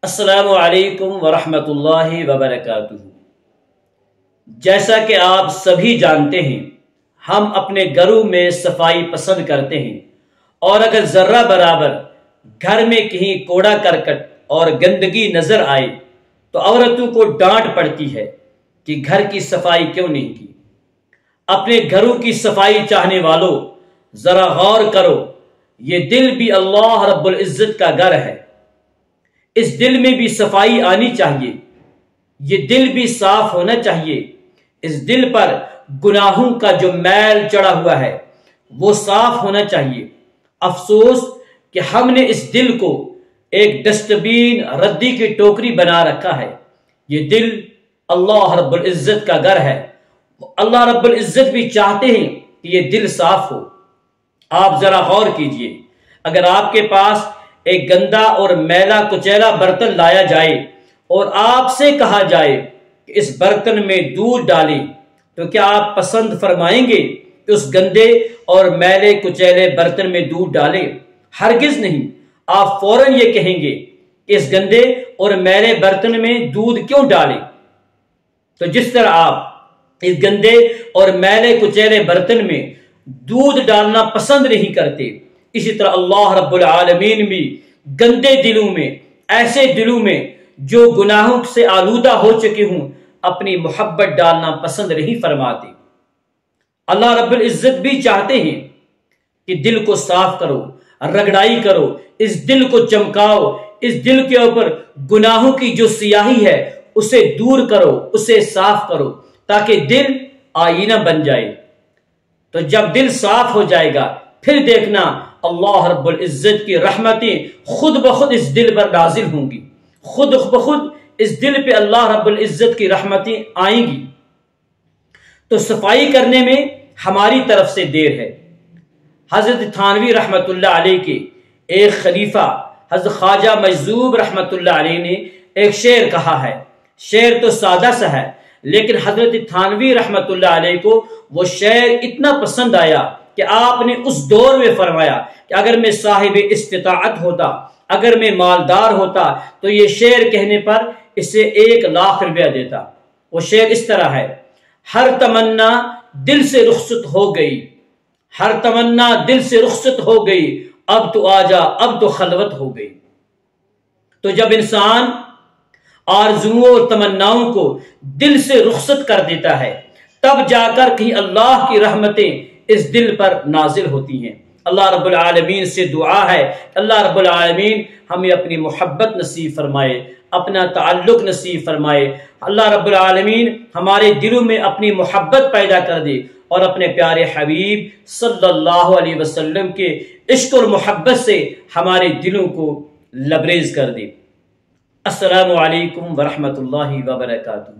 السلام علیکم ورحمۃ اللہ وبرکاتہ۔ جیسا کہ آپ سبھی جانتے ہیں، ہم اپنے گھروں میں صفائی پسند کرتے ہیں، اور اگر ذرہ برابر گھر میں کہیں کوڑا کرکٹ اور گندگی نظر آئے تو عورتوں کو ڈانٹ پڑتی ہے کہ گھر کی صفائی کیوں نہیں کی۔ اپنے گھروں کی صفائی چاہنے والوں، ذرا غور کرو، یہ دل بھی اللہ رب العزت کا گھر ہے۔ اس دل میں بھی صفائی آنی چاہیے، یہ دل بھی صاف ہونا چاہیے۔ اس دل پر گناہوں کا جو میل چڑھا ہوا ہے وہ صاف ہونا چاہیے۔ افسوس کہ ہم نے اس دل کو ایک ڈسٹ بین، ردی کی ٹوکری بنا رکھا ہے۔ یہ دل اللہ رب العزت کا گھر ہے۔ اللہ رب العزت بھی چاہتے ہیں کہ یہ دل صاف ہو۔ آپ ذرا غور کیجئے، اگر آپ کے پاس ایک گندا اور میلا کچیلا برتن لایا جائے اور آپ سے کہا جائے کہ اس برتن میں دودھ ڈالیں، تو کیا آپ پسند فرمائیں گے کہ اس گندے اور میلے کچیلے برتن میں دودھ ڈالیں؟ ہرگز نہیں۔ آپ فوراً یہ کہیں گے کہ اس گندے اور میلے برتن میں دودھ کیوں ڈالیں؟ تو جس طرح آپ اس گندے اور میلے کچیلے برتن میں دودھ ڈالنا پسند نہیں کرتے، اسی طرح اللہ رب العالمین بھی گندے دلوں میں، ایسے دلوں میں جو گناہوں سے آلودہ ہو چکے ہوں، اپنی محبت ڈالنا پسند نہیں فرماتے۔ اللہ رب العزت بھی چاہتے ہیں کہ دل کو صاف کرو، رگڑائی کرو، اس دل کو چمکاؤ، اس دل کے اوپر گناہوں کی جو سیاہی ہے اسے دور کرو، اسے صاف کرو، تاکہ دل آئینہ بن جائے۔ تو جب دل صاف ہو جائے گا، پھر دیکھنا اللہ رب العزت کی رحمتیں خود بخود اس دل پر نازل ہوں گی، خود بخود اس دل پہ اللہ رب العزت کی رحمتیں آئیں گی۔ تو صفائی کرنے میں ہماری طرف سے دیر ہے۔ حضرت تھانوی رحمت اللہ علیہ کے ایک خلیفہ حضرت خواجہ مجذوب رحمت اللہ علیہ نے ایک شعر کہا ہے۔ شعر تو سادہ سا ہے، لیکن حضرت تھانوی رحمت اللہ علیہ کو وہ شعر اتنا پسند آیا کہ آپ نے اس دور میں فرمایا کہ اگر میں صاحب استطاعت ہوتا، اگر میں مالدار ہوتا تو یہ شعر کہنے پر اسے 1,00,000 روپیہ دیتا۔ وہ شعر اس طرح ہے: ہر تمنا دل سے رخصت ہو گئی، ہر تمنا دل سے رخصت ہو گئی، اب تو آجا، اب تو خلوت ہو گئی۔ تو جب انسان آرزوؤں اور تمناؤں کو دل سے رخصت کر دیتا ہے، تب جا کر کہیں اللہ کی رحمتیں اس دل پر نازل ہوتی ہیں۔ اللہ رب العالمین سے دعا ہے، اللہ رب العالمین ہمیں اپنی محبت نصیب فرمائے، اپنا تعلق نصیب فرمائے۔ اللہ رب العالمین ہمارے دلوں میں اپنی محبت پیدا کر دے اور اپنے پیارے حبیب صلی اللہ علیہ وسلم کے عشق اور محبت سے ہمارے دلوں کو لبریز کر دے۔ السلام علیکم ورحمۃ اللہ وبرکاتہ۔